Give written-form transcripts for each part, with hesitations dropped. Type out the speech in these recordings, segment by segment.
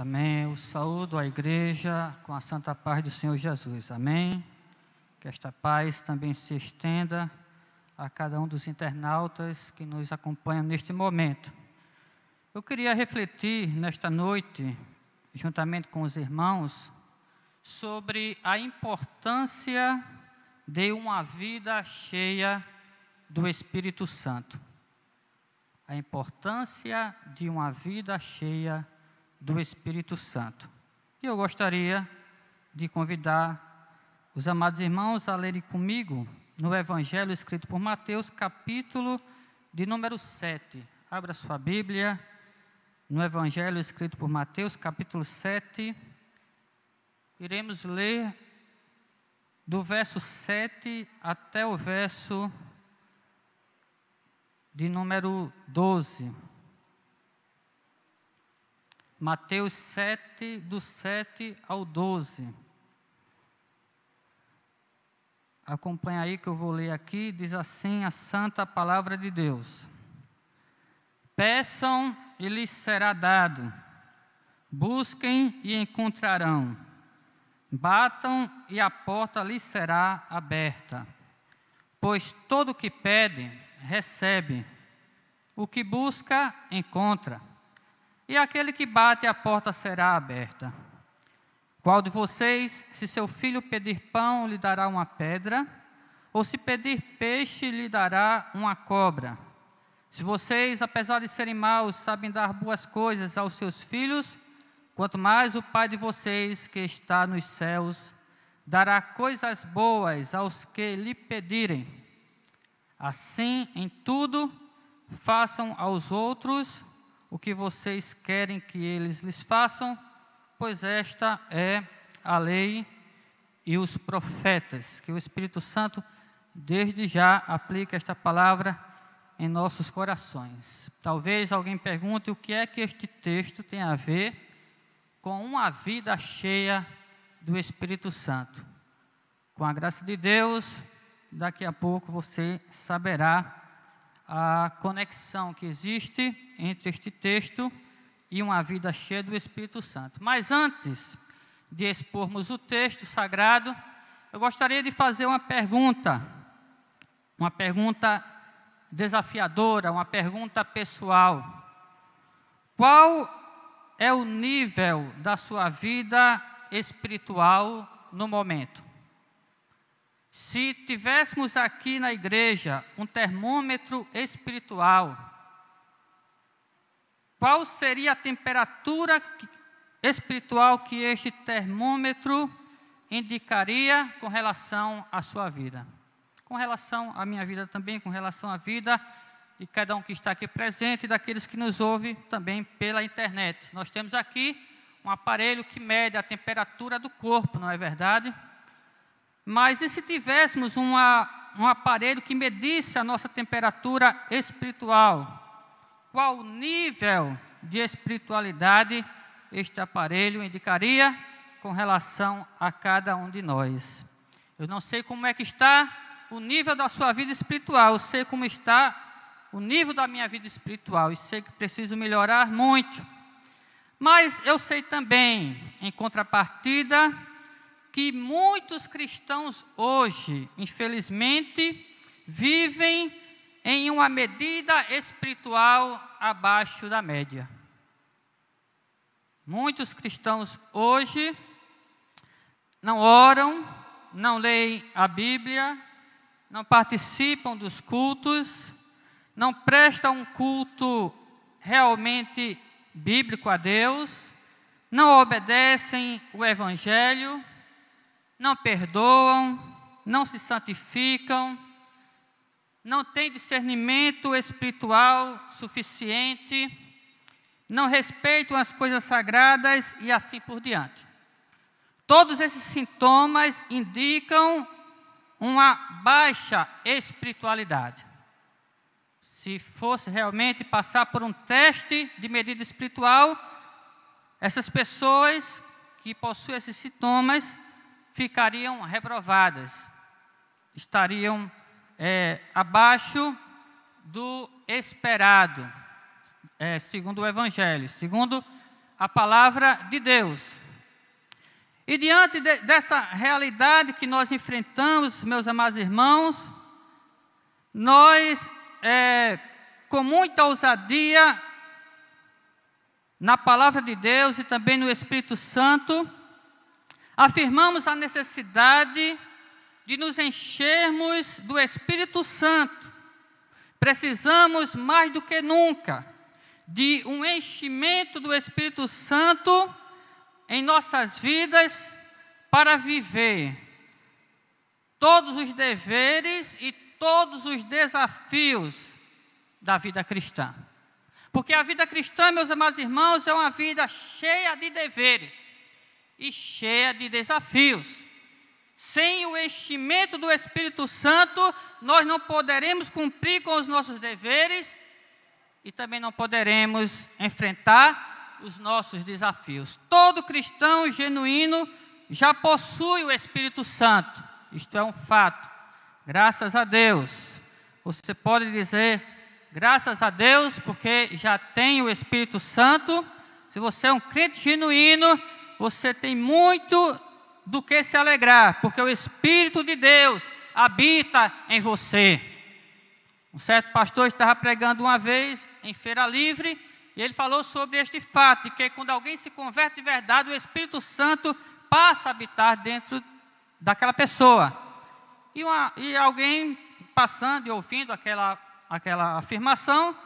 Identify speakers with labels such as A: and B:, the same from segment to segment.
A: Amém. Eu saúdo a igreja com a santa paz do Senhor Jesus. Amém. Que esta paz também se estenda a cada um dos internautas que nos acompanham neste momento. Eu queria refletir nesta noite, juntamente com os irmãos, sobre a importância de uma vida cheia do Espírito Santo. A importância de uma vida cheia do Espírito Santo. E eu gostaria de convidar os amados irmãos a lerem comigo no Evangelho escrito por Mateus, capítulo de número 7. Abra sua Bíblia no Evangelho escrito por Mateus, capítulo 7. Iremos ler do verso 7 até o verso de número 12. Mateus 7, do 7 ao 12. Acompanha aí que eu vou ler aqui, diz assim a santa palavra de Deus. Peçam e lhes será dado, busquem e encontrarão, batam e a porta lhes será aberta. Pois todo o que pede, recebe, o que busca, encontra. E aquele que bate, a porta será aberta. Qual de vocês, se seu filho pedir pão, lhe dará uma pedra? Ou se pedir peixe, lhe dará uma cobra? Se vocês, apesar de serem maus, sabem dar boas coisas aos seus filhos, quanto mais o Pai de vocês, que está nos céus, dará coisas boas aos que lhe pedirem. Assim, em tudo, façam aos outros o que vocês querem que eles lhes façam, pois esta é a lei e os profetas. Que o Espírito Santo, desde já, aplique esta palavra em nossos corações. Talvez alguém pergunte o que é que este texto tem a ver com uma vida cheia do Espírito Santo. Com a graça de Deus, daqui a pouco você saberá a conexão que existe entre este texto e uma vida cheia do Espírito Santo. Mas antes de expormos o texto sagrado, eu gostaria de fazer uma pergunta desafiadora, uma pergunta pessoal. Qual é o nível da sua vida espiritual no momento? Se tivéssemos aqui na igreja um termômetro espiritual, qual seria a temperatura espiritual que este termômetro indicaria com relação à sua vida? Com relação à minha vida também, com relação à vida de cada um que está aqui presente e daqueles que nos ouvem também pela internet. Nós temos aqui um aparelho que mede a temperatura do corpo, não é verdade? Mas e se tivéssemos um aparelho que medisse a nossa temperatura espiritual? Qual nível de espiritualidade este aparelho indicaria com relação a cada um de nós? Eu não sei como é que está o nível da sua vida espiritual, eu sei como está o nível da minha vida espiritual e sei que preciso melhorar muito. Mas eu sei também, em contrapartida, que muitos cristãos hoje, infelizmente, vivem em uma medida espiritual abaixo da média. Muitos cristãos hoje não oram, não leem a Bíblia, não participam dos cultos, não prestam um culto realmente bíblico a Deus, não obedecem o Evangelho, não perdoam, não se santificam, não têm discernimento espiritual suficiente, não respeitam as coisas sagradas e assim por diante. Todos esses sintomas indicam uma baixa espiritualidade. Se fosse realmente passar por um teste de medida espiritual, essas pessoas que possuem esses sintomas ficariam reprovadas, estariam abaixo do esperado, segundo o Evangelho, segundo a palavra de Deus. E diante dessa realidade que nós enfrentamos, meus amados irmãos, nós, com muita ousadia, na palavra de Deus e também no Espírito Santo, afirmamos a necessidade de nos enchermos do Espírito Santo. Precisamos, mais do que nunca, de um enchimento do Espírito Santo em nossas vidas para viver todos os deveres e todos os desafios da vida cristã. Porque a vida cristã, meus amados irmãos, é uma vida cheia de deveres e cheia de desafios. Sem o enchimento do Espírito Santo, nós não poderemos cumprir com os nossos deveres e também não poderemos enfrentar os nossos desafios. Todo cristão genuíno já possui o Espírito Santo. Isto é um fato. Graças a Deus. Você pode dizer, graças a Deus, porque já tem o Espírito Santo. Se você é um crente genuíno, você tem muito do que se alegrar, porque o Espírito de Deus habita em você. Um certo pastor estava pregando uma vez em Feira Livre, e ele falou sobre este fato, de que quando alguém se converte de verdade, o Espírito Santo passa a habitar dentro daquela pessoa. E alguém passando e ouvindo aquela afirmação,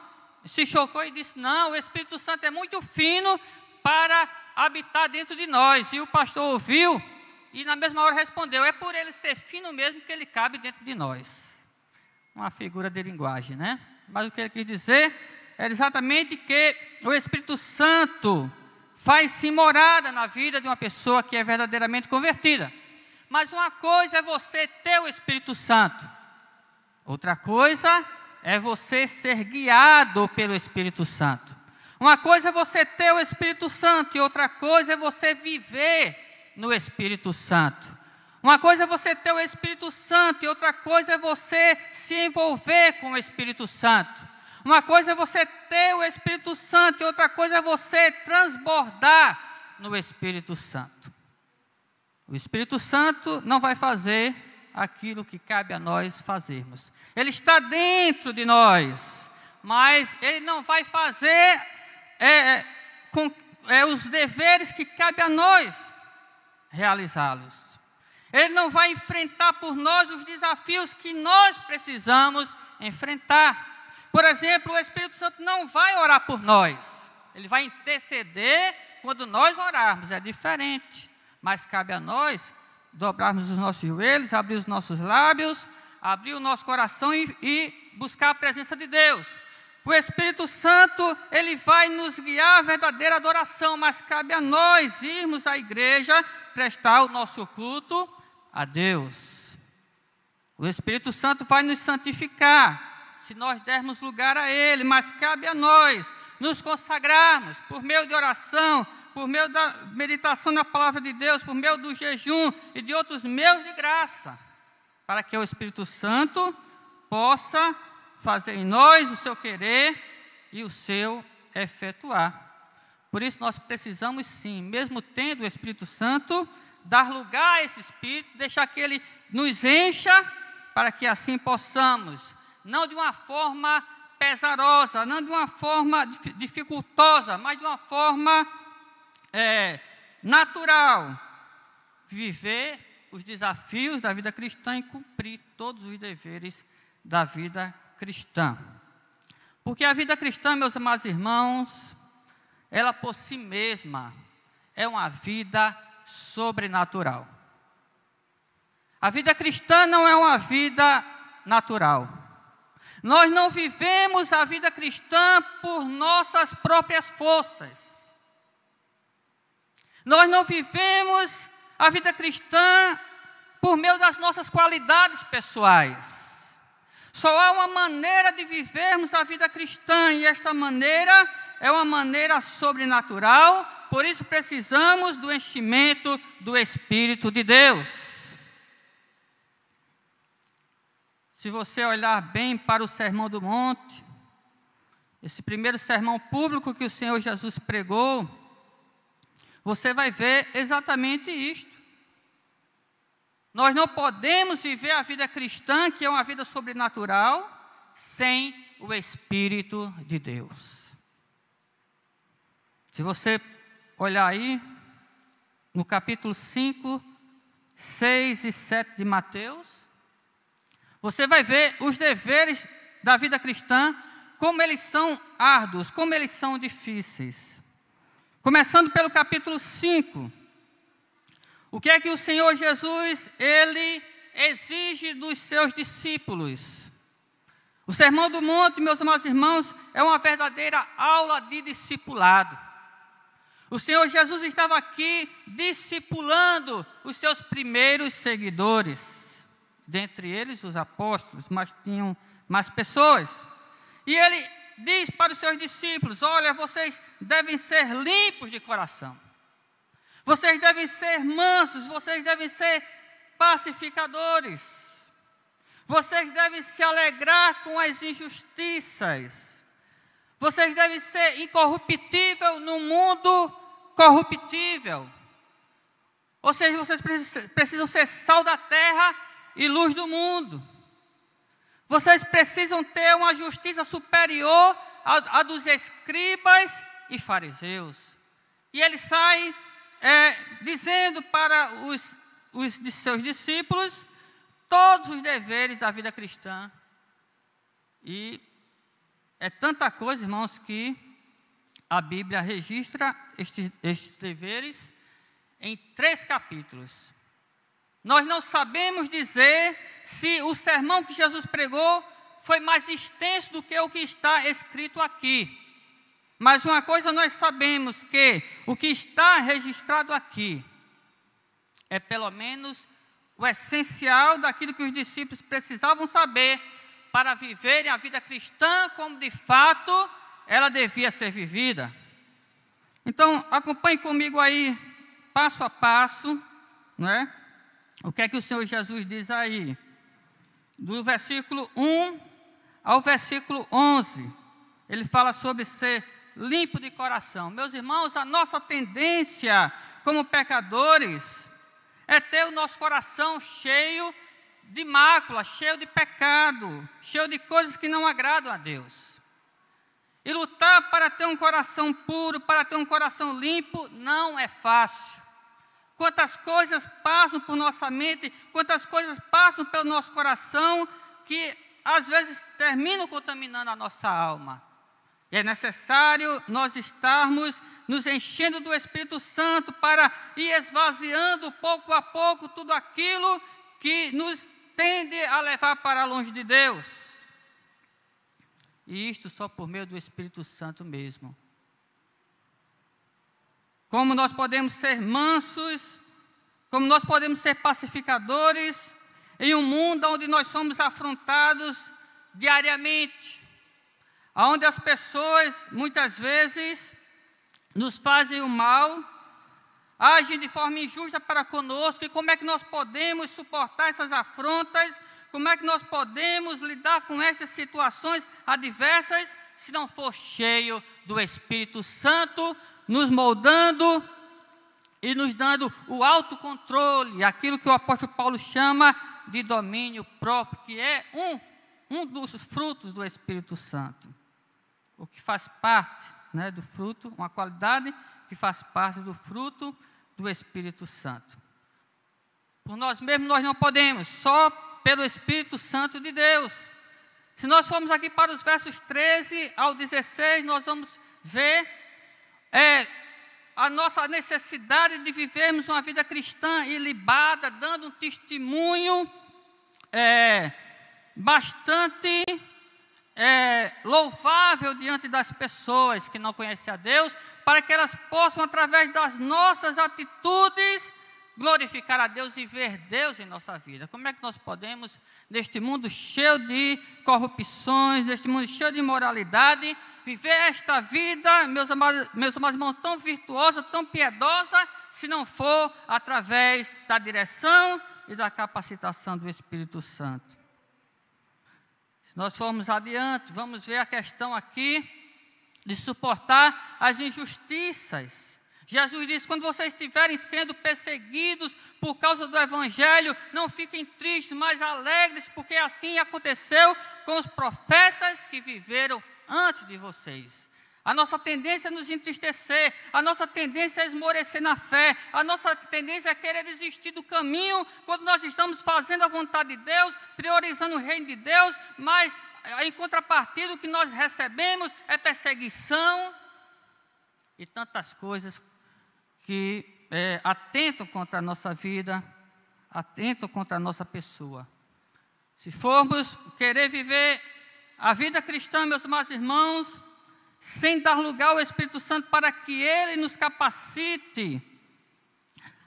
A: se chocou e disse, não, o Espírito Santo é muito fino para habitar dentro de nós. E o pastor ouviu e na mesma hora respondeu, é por ele ser fino mesmo que ele cabe dentro de nós. Uma figura de linguagem, né? Mas o que ele quis dizer é exatamente que o Espírito Santo faz-se morada na vida de uma pessoa que é verdadeiramente convertida. Mas uma coisa é você ter o Espírito Santo. Outra coisa é você ser guiado pelo Espírito Santo. Uma coisa é você ter o Espírito Santo e outra coisa é você viver no Espírito Santo. Uma coisa é você ter o Espírito Santo e outra coisa é você se envolver com o Espírito Santo. Uma coisa é você ter o Espírito Santo e outra coisa é você transbordar no Espírito Santo. O Espírito Santo não vai fazer aquilo que cabe a nós fazermos. Ele está dentro de nós, mas Ele não vai fazer os deveres que cabe a nós realizá-los. Ele não vai enfrentar por nós os desafios que nós precisamos enfrentar. Por exemplo, o Espírito Santo não vai orar por nós. Ele vai interceder quando nós orarmos, é diferente. Mas cabe a nós dobrarmos os nossos joelhos, abrir os nossos lábios, abrir o nosso coração e buscar a presença de Deus. O Espírito Santo, ele vai nos guiar à verdadeira adoração, mas cabe a nós irmos à igreja, prestar o nosso culto a Deus. O Espírito Santo vai nos santificar, se nós dermos lugar a Ele, mas cabe a nós nos consagrarmos por meio de oração, por meio da meditação na palavra de Deus, por meio do jejum e de outros meios de graça, para que o Espírito Santo possa fazer em nós o seu querer e o seu efetuar. Por isso nós precisamos sim, mesmo tendo o Espírito Santo, dar lugar a esse Espírito, deixar que Ele nos encha, para que assim possamos, não de uma forma pesarosa, não de uma forma dificultosa, mas de uma forma natural, viver os desafios da vida cristã e cumprir todos os deveres da vida cristã. Porque a vida cristã, meus amados irmãos, ela por si mesma é uma vida sobrenatural. A vida cristã não é uma vida natural. Nós não vivemos a vida cristã por nossas próprias forças. Nós não vivemos a vida cristã por meio das nossas qualidades pessoais. Só há uma maneira de vivermos a vida cristã, e esta maneira é uma maneira sobrenatural, por isso precisamos do enchimento do Espírito de Deus. Se você olhar bem para o Sermão do Monte, esse primeiro sermão público que o Senhor Jesus pregou, você vai ver exatamente isto. Nós não podemos viver a vida cristã, que é uma vida sobrenatural, sem o Espírito de Deus. Se você olhar aí, no capítulo 5, 6 e 7 de Mateus, você vai ver os deveres da vida cristã, como eles são árduos, como eles são difíceis. Começando pelo capítulo 5. O que é que o Senhor Jesus, Ele exige dos seus discípulos? O Sermão do Monte, meus amados irmãos, é uma verdadeira aula de discipulado. O Senhor Jesus estava aqui discipulando os seus primeiros seguidores, dentre eles os apóstolos, mas tinham mais pessoas. E Ele diz para os seus discípulos: olha, vocês devem ser limpos de coração. Vocês devem ser mansos, vocês devem ser pacificadores. Vocês devem se alegrar com as injustiças. Vocês devem ser incorruptível no mundo corruptível. Ou seja, vocês precisam ser sal da terra e luz do mundo. Vocês precisam ter uma justiça superior à dos escribas e fariseus. E ele sai dizendo para os de seus discípulos todos os deveres da vida cristã. E é tanta coisa, irmãos, que a Bíblia registra estes deveres em 3 capítulos. Nós não sabemos dizer se o sermão que Jesus pregou foi mais extenso do que o que está escrito aqui. Mas uma coisa nós sabemos, que o que está registrado aqui é pelo menos o essencial daquilo que os discípulos precisavam saber para viverem a vida cristã como de fato ela devia ser vivida. Então, acompanhe comigo aí, passo a passo, não é? O que é que o Senhor Jesus diz aí? Do versículo 1 ao versículo 11, ele fala sobre ser limpo de coração. Meus irmãos, a nossa tendência como pecadores é ter o nosso coração cheio de mácula, cheio de pecado, cheio de coisas que não agradam a Deus. E lutar para ter um coração puro, para ter um coração limpo, não é fácil. Quantas coisas passam por nossa mente, quantas coisas passam pelo nosso coração, que às vezes terminam contaminando a nossa alma. E é necessário nós estarmos nos enchendo do Espírito Santo para ir esvaziando pouco a pouco tudo aquilo que nos tende a levar para longe de Deus. E isto só por meio do Espírito Santo mesmo. Como nós podemos ser mansos, como nós podemos ser pacificadores em um mundo onde nós somos afrontados diariamente, onde as pessoas muitas vezes nos fazem o mal, agem de forma injusta para conosco. E como é que nós podemos suportar essas afrontas? Como é que nós podemos lidar com estas situações adversas se não for cheio do Espírito Santo, nos moldando e nos dando o autocontrole, aquilo que o apóstolo Paulo chama de domínio próprio, que é um dos frutos do Espírito Santo. O que faz parte, né, do fruto, uma qualidade que faz parte do fruto do Espírito Santo. Por nós mesmos nós não podemos, só pelo Espírito Santo de Deus. Se nós formos aqui para os versos 13 ao 16, nós vamos ver a nossa necessidade de vivermos uma vida cristã ilibada, dando um testemunho bastante louvável diante das pessoas que não conhecem a Deus, para que elas possam, através das nossas atitudes, glorificar a Deus e ver Deus em nossa vida. Como é que nós podemos, neste mundo cheio de corrupções, neste mundo cheio de imoralidade, viver esta vida, meus amados irmãos, tão virtuosa, tão piedosa, se não for através da direção e da capacitação do Espírito Santo? Se nós formos adiante, vamos ver a questão aqui de suportar as injustiças. Jesus disse: quando vocês estiverem sendo perseguidos por causa do Evangelho, não fiquem tristes, mas alegres, porque assim aconteceu com os profetas que viveram antes de vocês. A nossa tendência é nos entristecer, a nossa tendência é esmorecer na fé, a nossa tendência é querer desistir do caminho quando nós estamos fazendo a vontade de Deus, priorizando o reino de Deus, mas em contrapartida o que nós recebemos é perseguição e tantas coisas que atentam contra a nossa vida, atentam contra a nossa pessoa. Se formos querer viver a vida cristã, meus amados irmãos, sem dar lugar ao Espírito Santo para que Ele nos capacite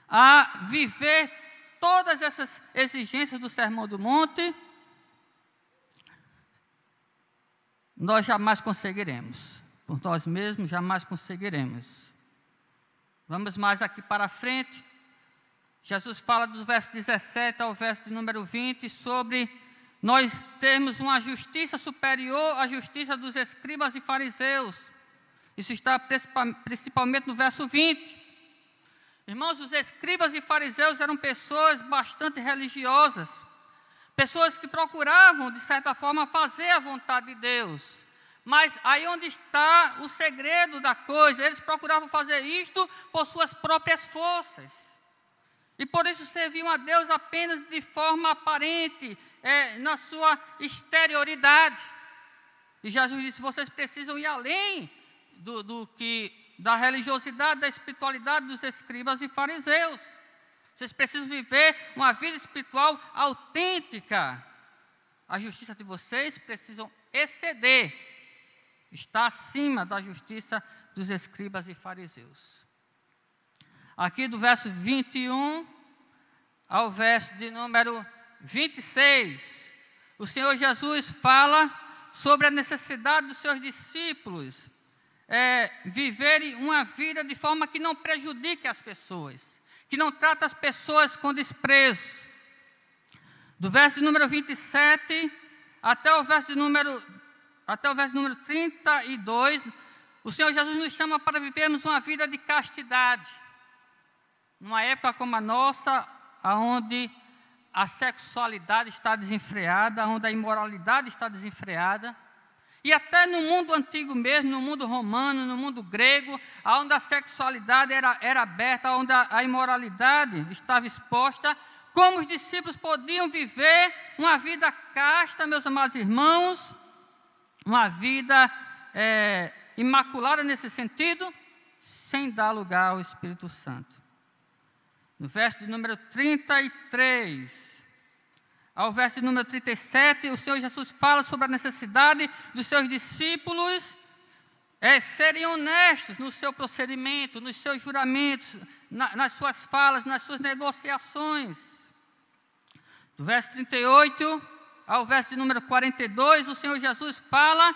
A: a viver todas essas exigências do Sermão do Monte, nós jamais conseguiremos. Por nós mesmos, jamais conseguiremos. Vamos mais aqui para frente. Jesus fala do verso 17 ao verso de número 20 sobre nós termos uma justiça superior à justiça dos escribas e fariseus. Isso está principalmente no verso 20. Irmãos, os escribas e fariseus eram pessoas bastante religiosas, pessoas que procuravam, de certa forma, fazer a vontade de Deus. Mas aí onde está o segredo da coisa, eles procuravam fazer isto por suas próprias forças. E por isso serviam a Deus apenas de forma aparente, na sua exterioridade. E Jesus disse: vocês precisam ir além da religiosidade, da espiritualidade dos escribas e fariseus. Vocês precisam viver uma vida espiritual autêntica. A justiça de vocês precisam exceder, está acima da justiça dos escribas e fariseus. Aqui do verso 21 ao verso de número 26, o Senhor Jesus fala sobre a necessidade dos seus discípulos viverem uma vida de forma que não prejudique as pessoas, que não trata as pessoas com desprezo. Do verso de número 27 até o verso de número 32, o Senhor Jesus nos chama para vivermos uma vida de castidade. Numa época como a nossa, onde a sexualidade está desenfreada, onde a imoralidade está desenfreada, e até no mundo antigo mesmo, no mundo romano, no mundo grego, onde a sexualidade era aberta, onde a imoralidade estava exposta, como os discípulos podiam viver uma vida casta, meus amados irmãos, uma vida imaculada nesse sentido, sem dar lugar ao Espírito Santo. No verso de número 33 ao verso de número 37, o Senhor Jesus fala sobre a necessidade dos seus discípulos serem honestos no seu procedimento, nos seus juramentos, nas suas falas, nas suas negociações. Do verso 38 ao verso de número 42, o Senhor Jesus fala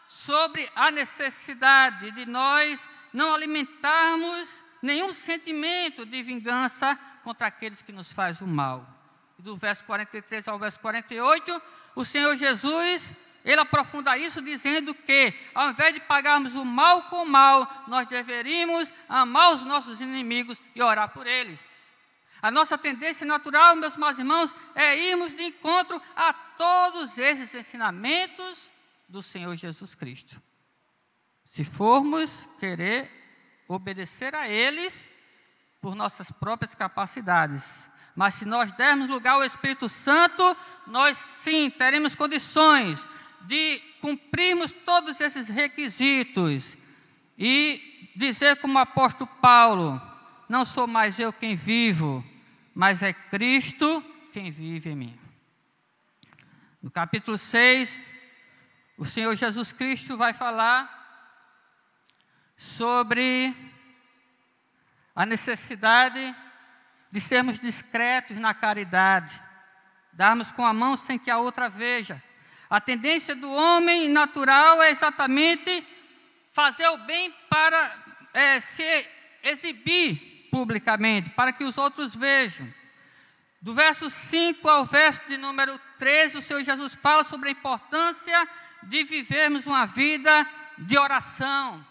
A: sobre a necessidade de nós não alimentarmos nenhum sentimento de vingança contra aqueles que nos fazem o mal. Do verso 43 ao verso 48, o Senhor Jesus, Ele aprofunda isso dizendo que, ao invés de pagarmos o mal com o mal, nós deveríamos amar os nossos inimigos e orar por eles. A nossa tendência natural, meus amados irmãos, é irmos de encontro a todos esses ensinamentos do Senhor Jesus Cristo. Se formos querer obedecer a eles por nossas próprias capacidades. Mas se nós dermos lugar ao Espírito Santo, nós sim teremos condições de cumprirmos todos esses requisitos e dizer como o apóstolo Paulo: não sou mais eu quem vivo, mas é Cristo quem vive em mim. No capítulo 6, o Senhor Jesus Cristo vai falar sobre a necessidade de sermos discretos na caridade, darmos com a mão sem que a outra veja. A tendência do homem natural é exatamente fazer o bem para se exibir publicamente, para que os outros vejam. Do verso 5 ao verso de número 13, o Senhor Jesus fala sobre a importância de vivermos uma vida de oração.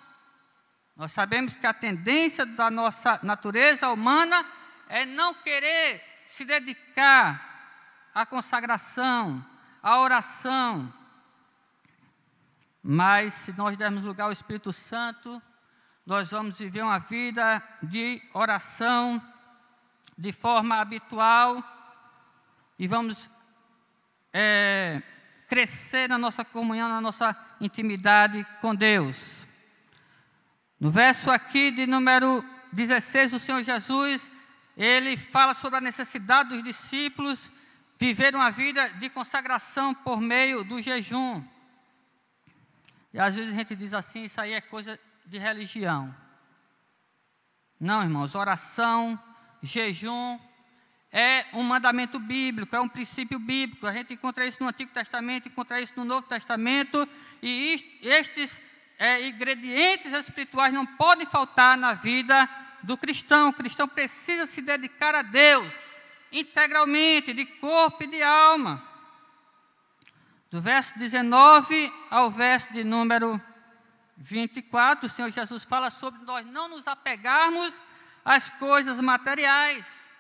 A: Nós sabemos que a tendência da nossa natureza humana é não querer se dedicar à consagração, à oração. Mas se nós dermos lugar ao Espírito Santo, nós vamos viver uma vida de oração de forma habitual e vamos crescer na nossa comunhão, na nossa intimidade com Deus. No verso aqui de número 16, o Senhor Jesus, Ele fala sobre a necessidade dos discípulos viver uma vida de consagração por meio do jejum. E às vezes a gente diz assim, isso aí é coisa de religião. Não, irmãos, oração, jejum é um mandamento bíblico, é um princípio bíblico. A gente encontra isso no Antigo Testamento, encontra isso no Novo Testamento, e estes ingredientes espirituais não podem faltar na vida do cristão. O cristão precisa se dedicar a Deus integralmente, de corpo e de alma. Do verso 19 ao verso de número 24, o Senhor Jesus fala sobre nós não nos apegarmos às coisas materiais.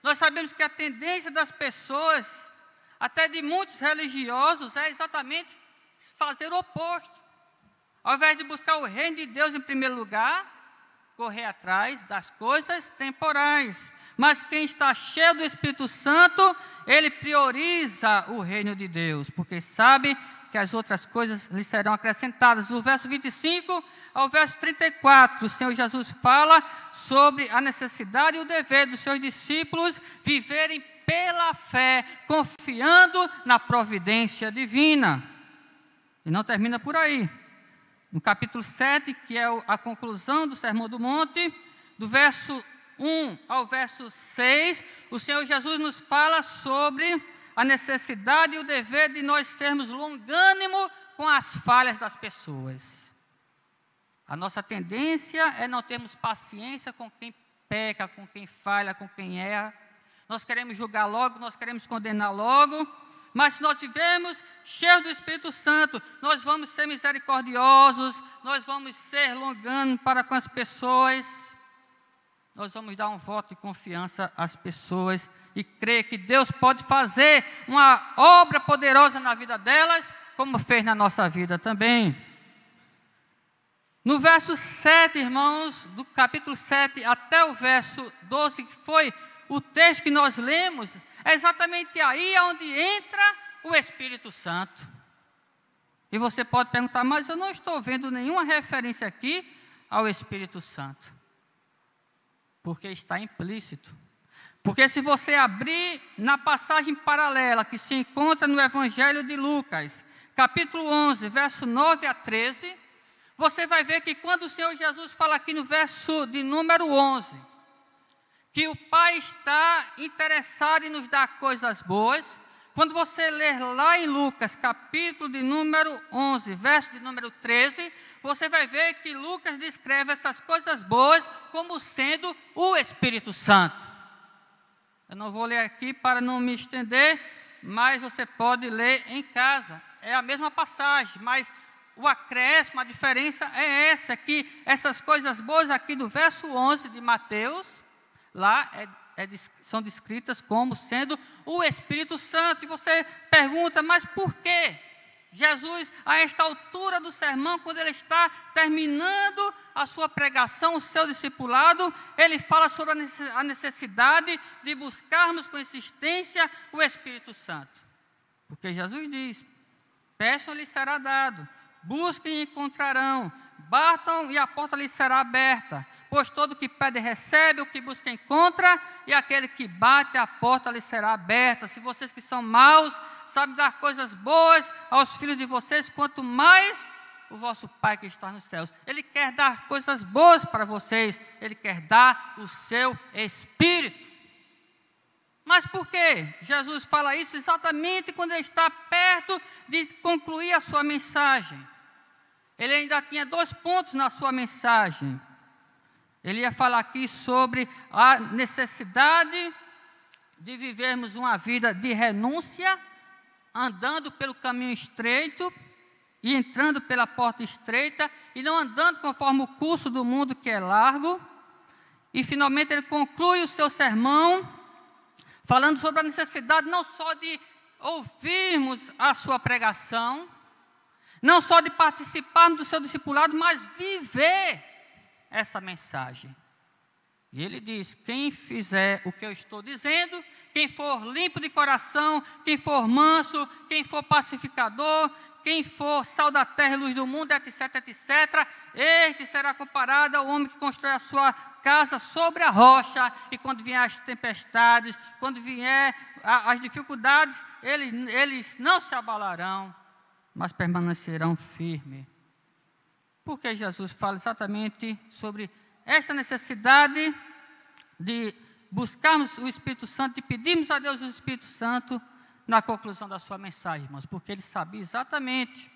A: Nós sabemos que a tendência das pessoas, até de muitos religiosos, é exatamente fazer o oposto. Ao invés de buscar o reino de Deus em primeiro lugar, correr atrás das coisas temporais. Mas quem está cheio do Espírito Santo, ele prioriza o reino de Deus, porque sabe que as outras coisas lhe serão acrescentadas. Do verso 25 ao verso 34, o Senhor Jesus fala sobre a necessidade e o dever dos seus discípulos viverem pela fé, confiando na providência divina. E não termina por aí. No capítulo 7, que é a conclusão do Sermão do Monte, do verso 1 ao verso 6, o Senhor Jesus nos fala sobre a necessidade e o dever de nós sermos longânimos com as falhas das pessoas. A nossa tendência é não termos paciência com quem peca, com quem falha, com quem erra. Nós queremos julgar logo, nós queremos condenar logo. Mas se nós vivemos cheios do Espírito Santo, nós vamos ser misericordiosos, nós vamos ser longânimos para com as pessoas, nós vamos dar um voto de confiança às pessoas e crer que Deus pode fazer uma obra poderosa na vida delas, como fez na nossa vida também. No verso 7, irmãos, do capítulo 7 até o verso 12, que foi o texto que nós lemos, é exatamente aí onde entra o Espírito Santo. E você pode perguntar, mas eu não estou vendo nenhuma referência aqui ao Espírito Santo. Porque está implícito. Porque se você abrir na passagem paralela que se encontra no Evangelho de Lucas, capítulo 11, verso 9 a 13, você vai ver que quando o Senhor Jesus fala aqui no verso de número 11, que o Pai está interessado em nos dar coisas boas. Quando você ler lá em Lucas, capítulo de número 11, verso de número 13, você vai ver que Lucas descreve essas coisas boas como sendo o Espírito Santo. Eu não vou ler aqui para não me estender, mas você pode ler em casa. É a mesma passagem, mas o acréscimo, a diferença é essa, que essas coisas boas aqui do verso 11 de Mateus, lá são descritas como sendo o Espírito Santo. E você pergunta, mas por quê? Jesus, a esta altura do sermão, quando ele está terminando a sua pregação, o seu discipulado, ele fala sobre a necessidade de buscarmos com insistência o Espírito Santo. Porque Jesus diz, peçam e lhes será dado, busquem e encontrarão, batam e a porta lhes será aberta. Pois todo que pede recebe, o que busca encontra, e aquele que bate a porta lhe será aberta. Se vocês que são maus sabem dar coisas boas aos filhos de vocês, quanto mais o vosso Pai que está nos céus. Ele quer dar coisas boas para vocês, Ele quer dar o seu Espírito. Mas por que Jesus fala isso exatamente quando Ele está perto de concluir a sua mensagem? Ele ainda tinha 2 pontos na sua mensagem. Ele ia falar aqui sobre a necessidade de vivermos uma vida de renúncia, andando pelo caminho estreito, e entrando pela porta estreita, e não andando conforme o curso do mundo que é largo. E finalmente ele conclui o seu sermão, falando sobre a necessidade não só de ouvirmos a sua pregação, não só de participarmos do seu discipulado, mas viver essa mensagem. E ele diz: quem fizer o que eu estou dizendo, quem for limpo de coração, quem for manso, quem for pacificador, quem for sal da terra e luz do mundo, etc, etc, este será comparado ao homem que constrói a sua casa sobre a rocha, e quando vier as tempestades, quando vier as dificuldades, eles não se abalarão, mas permanecerão firmes. Porque Jesus fala exatamente sobre esta necessidade de buscarmos o Espírito Santo, de pedirmos a Deus o Espírito Santo na conclusão da sua mensagem, irmãos, porque ele sabia exatamente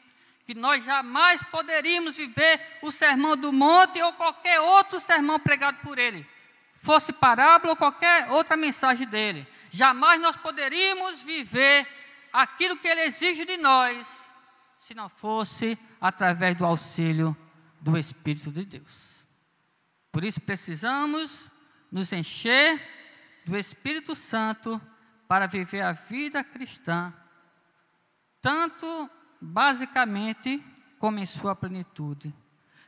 A: que nós jamais poderíamos viver o sermão do monte ou qualquer outro sermão pregado por ele, fosse parábola ou qualquer outra mensagem dele. Jamais nós poderíamos viver aquilo que ele exige de nós, se não fosse através do auxílio do Espírito de Deus. Por isso precisamos nos encher do Espírito Santo para viver a vida cristã, tanto basicamente como em sua plenitude,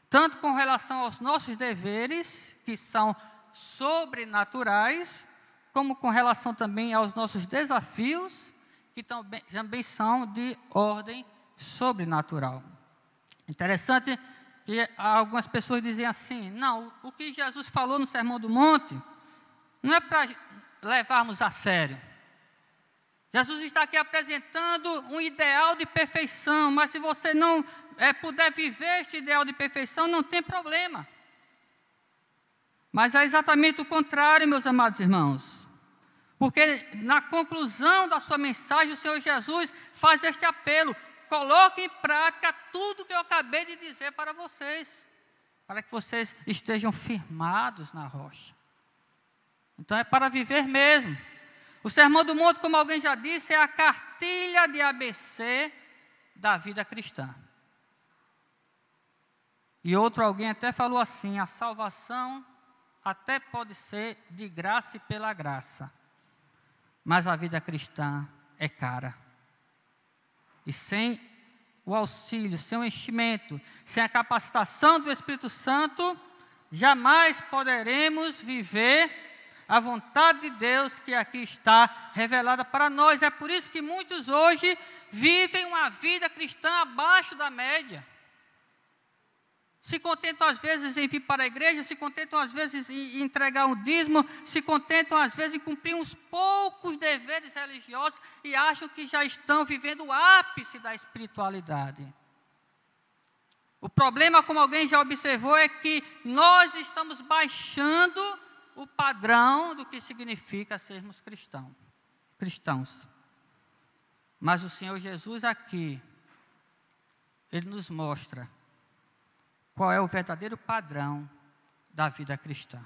A: tanto com relação aos nossos deveres, que são sobrenaturais, como com relação também aos nossos desafios, que também são de ordem sobrenatural. Interessante que algumas pessoas dizem assim: não, o que Jesus falou no Sermão do Monte não é para levarmos a sério. Jesus está aqui apresentando um ideal de perfeição, mas se você não puder viver este ideal de perfeição, não tem problema. Mas é exatamente o contrário, meus amados irmãos. Porque na conclusão da sua mensagem, o Senhor Jesus faz este apelo: coloque em prática tudo que eu acabei de dizer para vocês, para que vocês estejam firmados na rocha. Então é para viver mesmo. O Sermão do Monte, como alguém já disse, é a cartilha de ABC da vida cristã. E outro alguém até falou assim: a salvação até pode ser de graça e pela graça, mas a vida cristã é cara. E sem o auxílio, sem o enchimento, sem a capacitação do Espírito Santo, jamais poderemos viver a vontade de Deus que aqui está revelada para nós. É por isso que muitos hoje vivem uma vida cristã abaixo da média. Se contentam às vezes em vir para a igreja, se contentam às vezes em entregar um dízimo, se contentam às vezes em cumprir uns poucos deveres religiosos e acham que já estão vivendo o ápice da espiritualidade. O problema, como alguém já observou, é que nós estamos baixando o padrão do que significa sermos cristãos. Mas o Senhor Jesus aqui, Ele nos mostra qual é o verdadeiro padrão da vida cristã.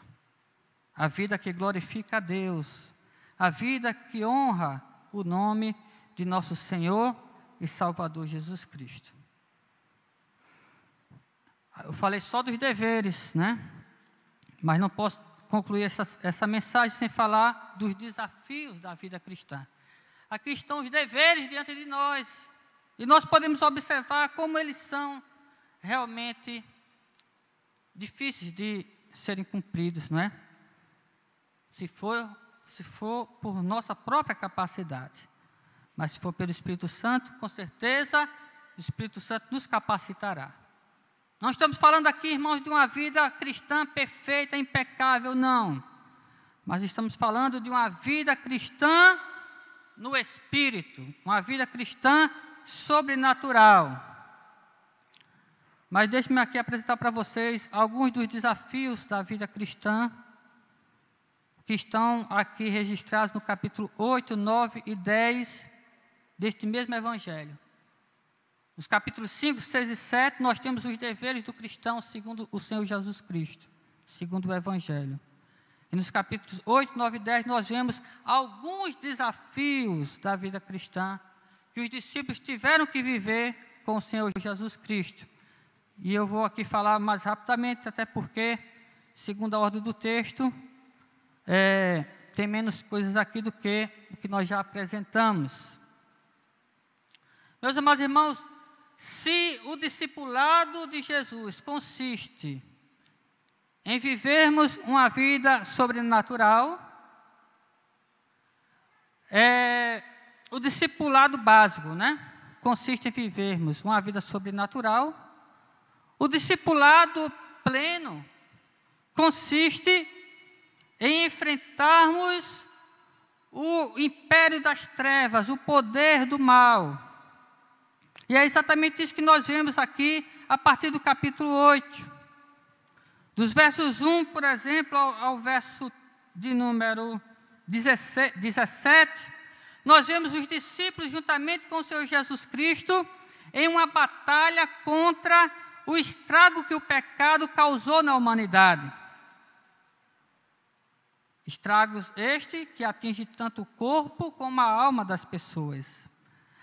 A: A vida que glorifica a Deus, a vida que honra o nome de nosso Senhor e Salvador Jesus Cristo. Eu falei só dos deveres, né? Mas não posso concluir essa mensagem sem falar dos desafios da vida cristã. Aqui estão os deveres diante de nós, e nós podemos observar como eles são realmente difíceis de serem cumpridos, não é? Se for por nossa própria capacidade, mas se for pelo Espírito Santo, com certeza o Espírito Santo nos capacitará. Não estamos falando aqui, irmãos, de uma vida cristã perfeita, impecável, não. Mas estamos falando de uma vida cristã no Espírito, uma vida cristã sobrenatural. Mas deixe-me aqui apresentar para vocês alguns dos desafios da vida cristã que estão aqui registrados no capítulo 8, 9 e 10 deste mesmo Evangelho. Nos capítulos 5, 6 e 7, nós temos os deveres do cristão segundo o Senhor Jesus Cristo, segundo o Evangelho. E nos capítulos 8, 9 e 10, nós vemos alguns desafios da vida cristã que os discípulos tiveram que viver com o Senhor Jesus Cristo. E eu vou aqui falar mais rapidamente, até porque, segundo a ordem do texto, tem menos coisas aqui do que o que nós já apresentamos. Meus amados irmãos, se o discipulado de Jesus consiste em vivermos uma vida sobrenatural, o discipulado básico, consiste em vivermos uma vida sobrenatural. O discipulado pleno consiste em enfrentarmos o império das trevas, o poder do mal. E é exatamente isso que nós vemos aqui a partir do capítulo 8. Dos versos 1, por exemplo, ao verso de número 17, nós vemos os discípulos, juntamente com o Senhor Jesus Cristo, em uma batalha contra o estrago que o pecado causou na humanidade. Estragos este que atinge tanto o corpo como a alma das pessoas.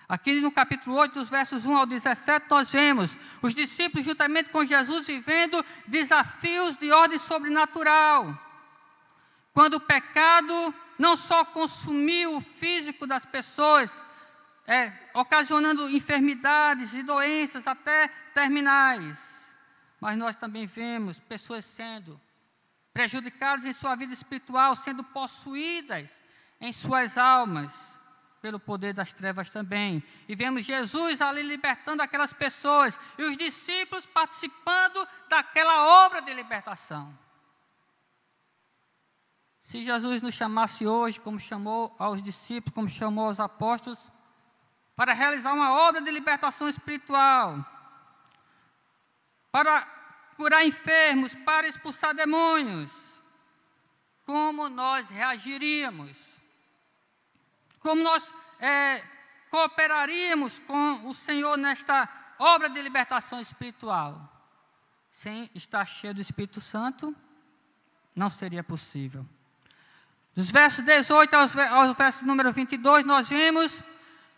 A: Aqui no capítulo 8, dos versos 1 ao 17, nós vemos os discípulos, juntamente com Jesus, vivendo desafios de ordem sobrenatural. Quando o pecado não só consumiu o físico das pessoas, ocasionando enfermidades e doenças até terminais, mas nós também vemos pessoas sendo prejudicadas em sua vida espiritual, sendo possuídas em suas almas pelo poder das trevas também. E vemos Jesus ali libertando aquelas pessoas e os discípulos participando daquela obra de libertação. Se Jesus nos chamasse hoje, como chamou aos discípulos, como chamou aos apóstolos, para realizar uma obra de libertação espiritual, para curar enfermos, para expulsar demônios, como nós reagiríamos? Como nós cooperaríamos com o Senhor nesta obra de libertação espiritual? Sem estar cheio do Espírito Santo, não seria possível. Dos versos 18 ao verso número 22, nós vemos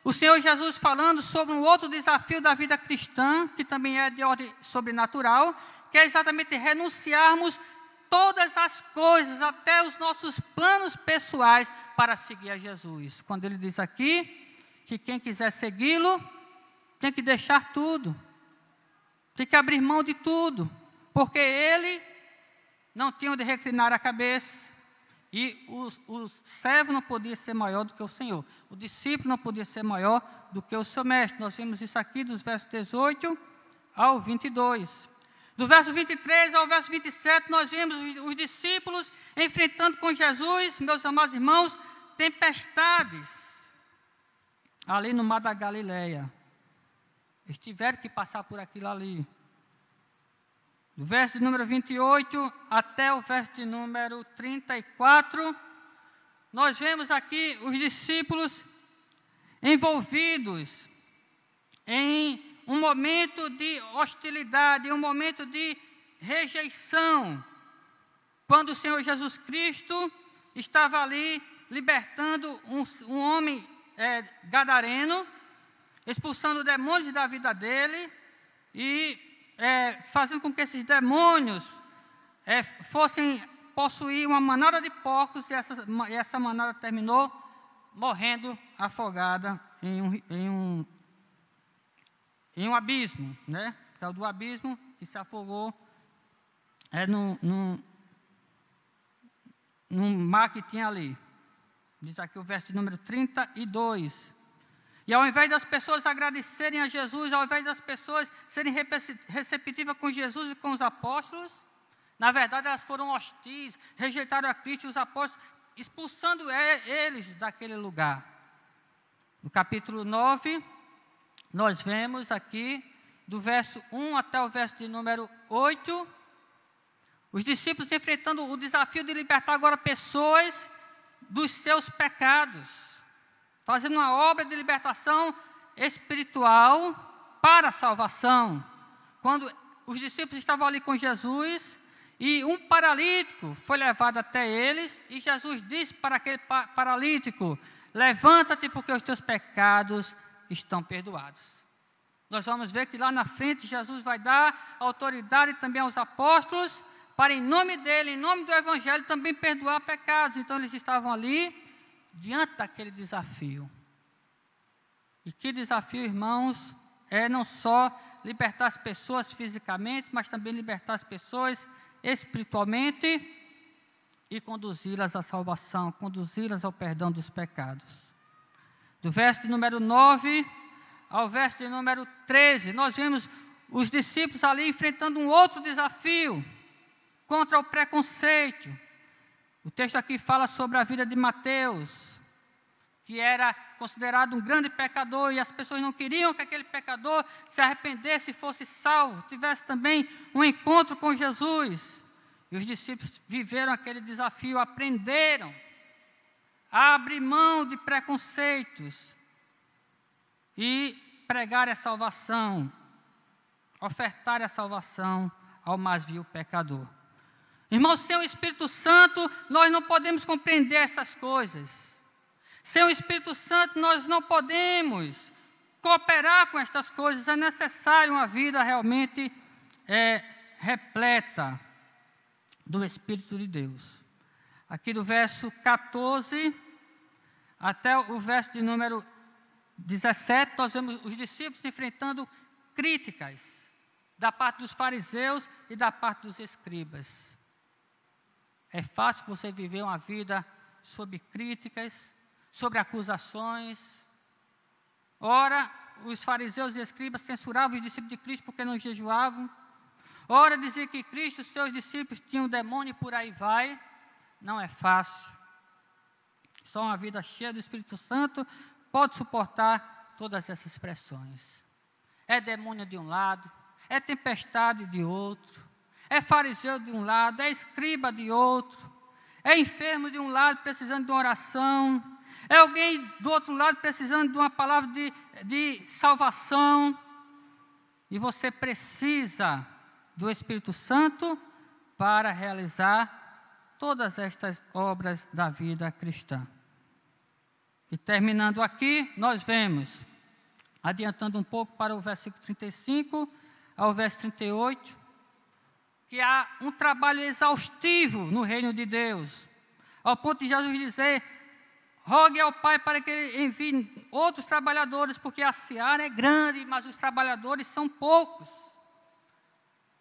A: o Senhor Jesus falando sobre um outro desafio da vida cristã, que também é de ordem sobrenatural, que é exatamente renunciarmos todas as coisas, até os nossos planos pessoais, para seguir a Jesus. Quando ele diz aqui que quem quiser segui-lo, tem que deixar tudo, tem que abrir mão de tudo, porque ele não tinha onde reclinar a cabeça. E o servo não podia ser maior do que o Senhor. O discípulo não podia ser maior do que o seu mestre. Nós vemos isso aqui dos versos 18 ao 22. Do verso 23 ao verso 27, nós vemos os discípulos enfrentando com Jesus, meus amados irmãos, tempestades. Ali no mar da Galileia. Eles tiveram que passar por aquilo ali. Do verso de número 28 até o verso de número 34, nós vemos aqui os discípulos envolvidos em um momento de hostilidade, um momento de rejeição, quando o Senhor Jesus Cristo estava ali libertando um homem gadareno, expulsando demônios da vida dele e fazendo com que esses demônios fossem possuir uma manada de porcos, e essa manada terminou morrendo afogada em um abismo, caiu do abismo e se afogou num mar que tinha ali. Diz aqui o verso número 32. E ao invés das pessoas agradecerem a Jesus, ao invés das pessoas serem receptivas com Jesus e com os apóstolos, na verdade elas foram hostis, rejeitaram a Cristo e os apóstolos, expulsando eles daquele lugar. No capítulo 9, nós vemos aqui, do verso 1 até o verso de número 8, os discípulos enfrentando o desafio de libertar agora pessoas dos seus pecados, fazendo uma obra de libertação espiritual para a salvação. Quando os discípulos estavam ali com Jesus, e um paralítico foi levado até eles, e Jesus disse para aquele paralítico: levanta-te, porque os teus pecados estão perdoados. Nós vamos ver que lá na frente Jesus vai dar autoridade também aos apóstolos para, em nome dele, em nome do Evangelho, também perdoar pecados. Então, eles estavam ali diante daquele desafio. E que desafio, irmãos, é não só libertar as pessoas fisicamente, mas também libertar as pessoas espiritualmente e conduzi-las à salvação, conduzi-las ao perdão dos pecados. Do verso de número 9 ao verso de número 13, nós vemos os discípulos ali enfrentando um outro desafio contra o preconceito. O texto aqui fala sobre a vida de Mateus, que era considerado um grande pecador, e as pessoas não queriam que aquele pecador se arrependesse e fosse salvo, tivesse também um encontro com Jesus. E os discípulos viveram aquele desafio, aprenderam a abrir mão de preconceitos e pregar a salvação, ofertar a salvação ao mais vil pecador. Irmãos, sem o Espírito Santo, nós não podemos compreender essas coisas. Sem o Espírito Santo, nós não podemos cooperar com estas coisas. É necessário uma vida realmente repleta do Espírito de Deus. Aqui do verso 14 até o verso de número 17, nós vemos os discípulos enfrentando críticas da parte dos fariseus e da parte dos escribas. É fácil você viver uma vida sob críticas, sobre acusações. Ora, os fariseus e escribas censuravam os discípulos de Cristo porque não jejuavam. Ora, diziam que Cristo e os seus discípulos tinham demônio e por aí vai. Não é fácil. Só uma vida cheia do Espírito Santo pode suportar todas essas pressões. É demônio de um lado, é tempestade de outro, é fariseu de um lado, é escriba de outro, é enfermo de um lado precisando de uma oração, é alguém do outro lado precisando de uma palavra de salvação. E você precisa do Espírito Santo para realizar todas estas obras da vida cristã. E terminando aqui, nós vemos, adiantando um pouco para o versículo 35 ao verso 38, que há um trabalho exaustivo no reino de Deus, ao ponto de Jesus dizer: rogue ao Pai para que Ele envie outros trabalhadores, porque a seara é grande, mas os trabalhadores são poucos.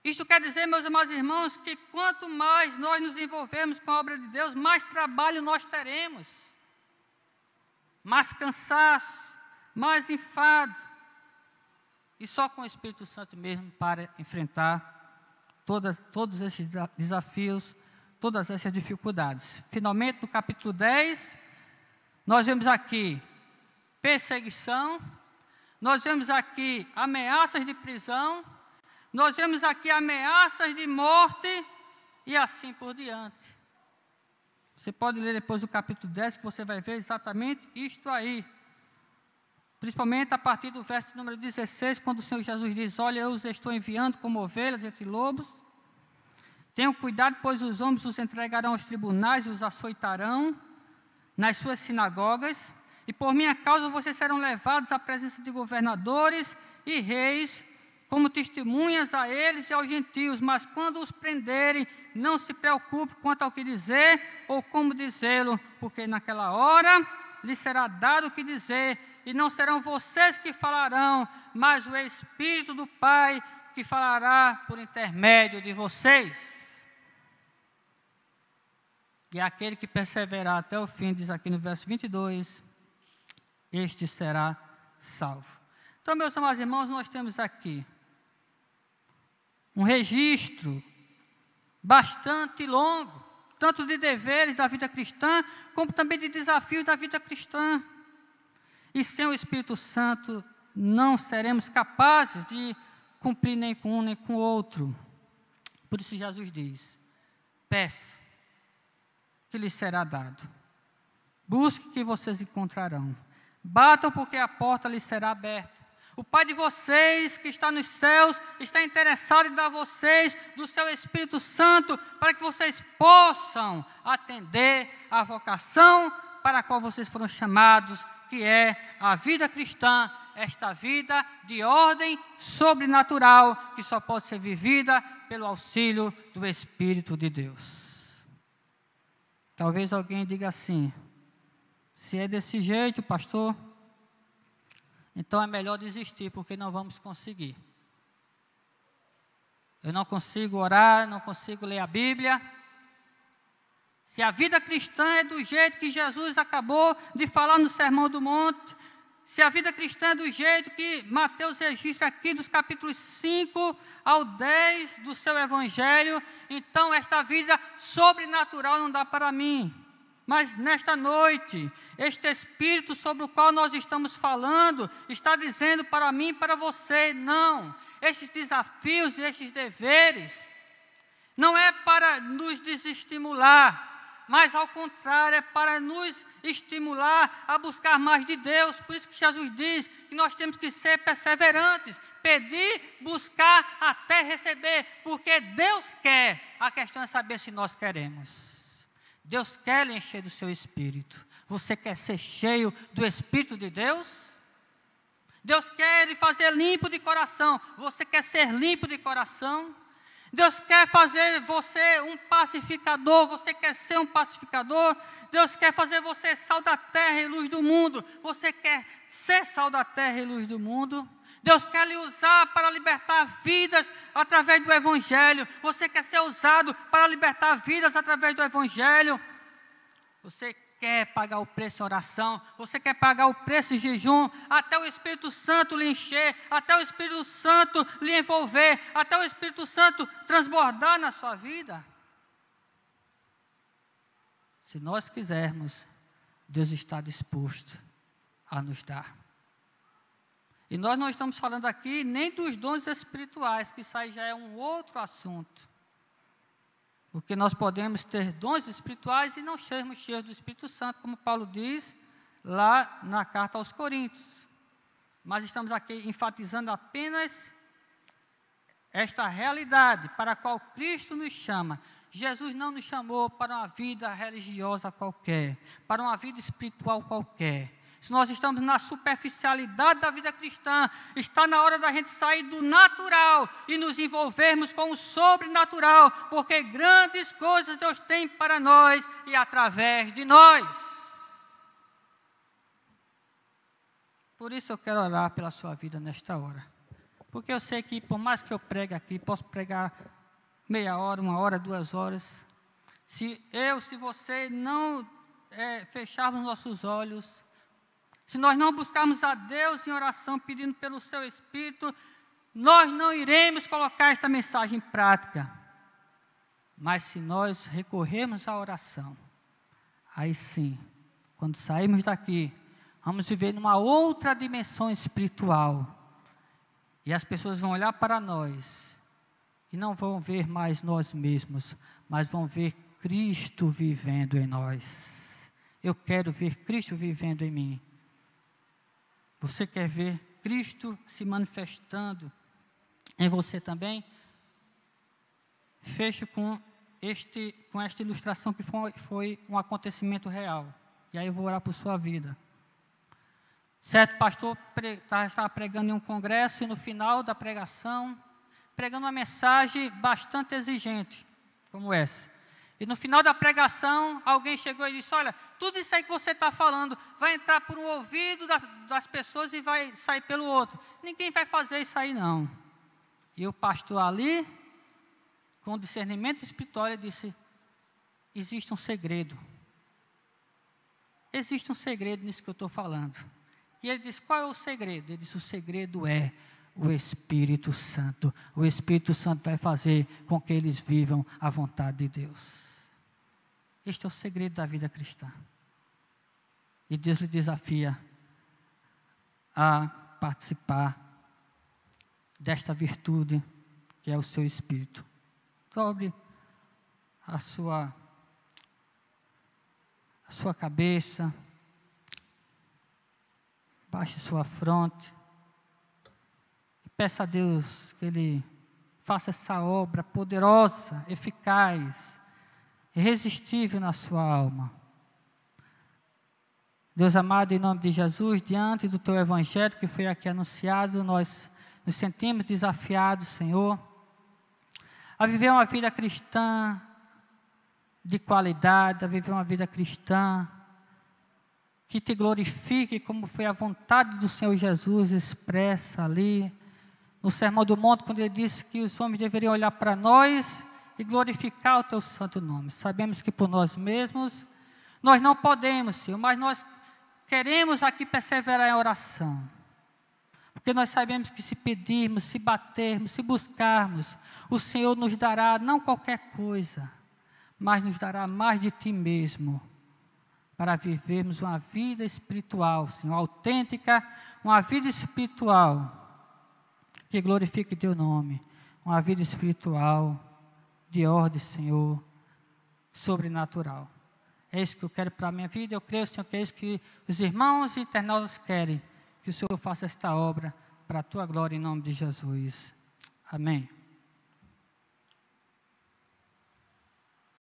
A: Isto quer dizer, meus amados irmãos, que quanto mais nós nos envolvermos com a obra de Deus, mais trabalho nós teremos. Mais cansaço, mais enfado. E só com o Espírito Santo mesmo para enfrentar todos esses desafios, todas essas dificuldades. Finalmente, no capítulo 10, nós vemos aqui perseguição, nós vemos aqui ameaças de prisão, nós vemos aqui ameaças de morte e assim por diante. Você pode ler depois do capítulo 10, que você vai ver exatamente isto aí. Principalmente a partir do verso número 16, quando o Senhor Jesus diz: olha, eu os estou enviando como ovelhas entre lobos. Tenham cuidado, pois os homens os entregarão aos tribunais e os açoitarão nas suas sinagogas. E por minha causa vocês serão levados à presença de governadores e reis, como testemunhas a eles e aos gentios, mas quando os prenderem, não se preocupe quanto ao que dizer ou como dizê-lo, porque naquela hora lhes será dado o que dizer, e não serão vocês que falarão, mas o Espírito do Pai que falará por intermédio de vocês. E aquele que perseverar até o fim, diz aqui no verso 22, este será salvo. Então, meus amados irmãos, nós temos aqui um registro bastante longo, tanto de deveres da vida cristã, como também de desafios da vida cristã. E sem o Espírito Santo, não seremos capazes de cumprir nem com um nem com o outro. Por isso Jesus diz: peça, que lhes será dado. Busque, que vocês encontrarão. Batam, porque a porta lhes será aberta. O Pai de vocês, que está nos céus, está interessado em dar a vocês do seu Espírito Santo, para que vocês possam atender à vocação para a qual vocês foram chamados, que é a vida cristã, esta vida de ordem sobrenatural, que só pode ser vivida pelo auxílio do Espírito de Deus. Talvez alguém diga assim: se é desse jeito, pastor, então é melhor desistir, porque não vamos conseguir. Eu não consigo orar, não consigo ler a Bíblia. Se a vida cristã é do jeito que Jesus acabou de falar no Sermão do Monte, se a vida cristã é do jeito que Mateus registra aqui dos capítulos 5 ao 10 do seu Evangelho, então esta vida sobrenatural não dá para mim. Mas nesta noite, este Espírito sobre o qual nós estamos falando, está dizendo para mim e para você: não, estes desafios e estes deveres, não é para nos desestimular, mas ao contrário, é para nos estimular a buscar mais de Deus. Por isso que Jesus diz que nós temos que ser perseverantes, pedir, buscar até receber, porque Deus quer. A questão é saber se nós queremos. Deus quer lhe encher do seu Espírito. Você quer ser cheio do Espírito de Deus? Deus quer lhe fazer limpo de coração. Você quer ser limpo de coração? Deus quer fazer você um pacificador. Você quer ser um pacificador? Deus quer fazer você sal da terra e luz do mundo. Você quer ser sal da terra e luz do mundo? Deus quer lhe usar para libertar vidas através do Evangelho. Você quer ser usado para libertar vidas através do Evangelho? Você quer pagar o preço em oração? Você quer pagar o preço em jejum? Até o Espírito Santo lhe encher, até o Espírito Santo lhe envolver, até o Espírito Santo transbordar na sua vida? Se nós quisermos, Deus está disposto a nos dar. E nós não estamos falando aqui nem dos dons espirituais, que isso aí já é um outro assunto. Porque nós podemos ter dons espirituais e não sermos cheios do Espírito Santo, como Paulo diz lá na carta aos Coríntios. Mas estamos aqui enfatizando apenas esta realidade para a qual Cristo nos chama. Jesus não nos chamou para uma vida religiosa qualquer, para uma vida espiritual qualquer. Se nós estamos na superficialidade da vida cristã, está na hora da gente sair do natural e nos envolvermos com o sobrenatural, porque grandes coisas Deus tem para nós e através de nós. Por isso eu quero orar pela sua vida nesta hora. Porque eu sei que por mais que eu pregue aqui, posso pregar meia hora, 1 hora, 2 horas. Se você não fecharmos nossos olhos, se nós não buscarmos a Deus em oração, pedindo pelo seu Espírito, nós não iremos colocar esta mensagem em prática. Mas se nós recorrermos à oração, aí sim, quando sairmos daqui, vamos viver numa outra dimensão espiritual. E as pessoas vão olhar para nós e não vão ver mais nós mesmos, mas vão ver Cristo vivendo em nós. Eu quero ver Cristo vivendo em mim. Você quer ver Cristo se manifestando em você também? Fecho com esta ilustração que foi um acontecimento real. E aí eu vou orar por sua vida. Certo pastor estava pregando em um congresso e no final da pregação, pregando uma mensagem bastante exigente, como essa. E no final da pregação, alguém chegou e disse: olha, tudo isso aí que você está falando vai entrar por um ouvido das pessoas e vai sair pelo outro. Ninguém vai fazer isso aí não. E o pastor ali, com discernimento espiritual, ele disse: existe um segredo. Existe um segredo nisso que eu estou falando. E ele disse: qual é o segredo? Ele disse: o segredo é o Espírito Santo. O Espírito Santo vai fazer com que eles vivam a vontade de Deus. Este é o segredo da vida cristã. E Deus lhe desafia a participar desta virtude que é o seu Espírito. Dobre a sua cabeça, baixe sua fronte e peça a Deus que Ele faça essa obra poderosa, eficaz, irresistível na sua alma. Deus amado, em nome de Jesus, diante do Teu Evangelho que foi aqui anunciado, nós nos sentimos desafiados, Senhor, a viver uma vida cristã de qualidade, a viver uma vida cristã que Te glorifique, como foi a vontade do Senhor Jesus expressa ali no Sermão do Monte, quando Ele disse que os homens deveriam olhar para nós e glorificar o Teu santo nome. Sabemos que por nós mesmos nós não podemos, Senhor, mas nós queremos aqui perseverar em oração, porque nós sabemos que se pedirmos, se batermos, se buscarmos, o Senhor nos dará não qualquer coisa, mas nos dará mais de Ti mesmo, para vivermos uma vida espiritual, Senhor, autêntica, uma vida espiritual que glorifique Teu nome, uma vida espiritual de ordem, Senhor, sobrenatural. É isso que eu quero para a minha vida. Eu creio, Senhor, que é isso que os irmãos e internautas querem, que o Senhor faça esta obra para a Tua glória, em nome de Jesus. Amém.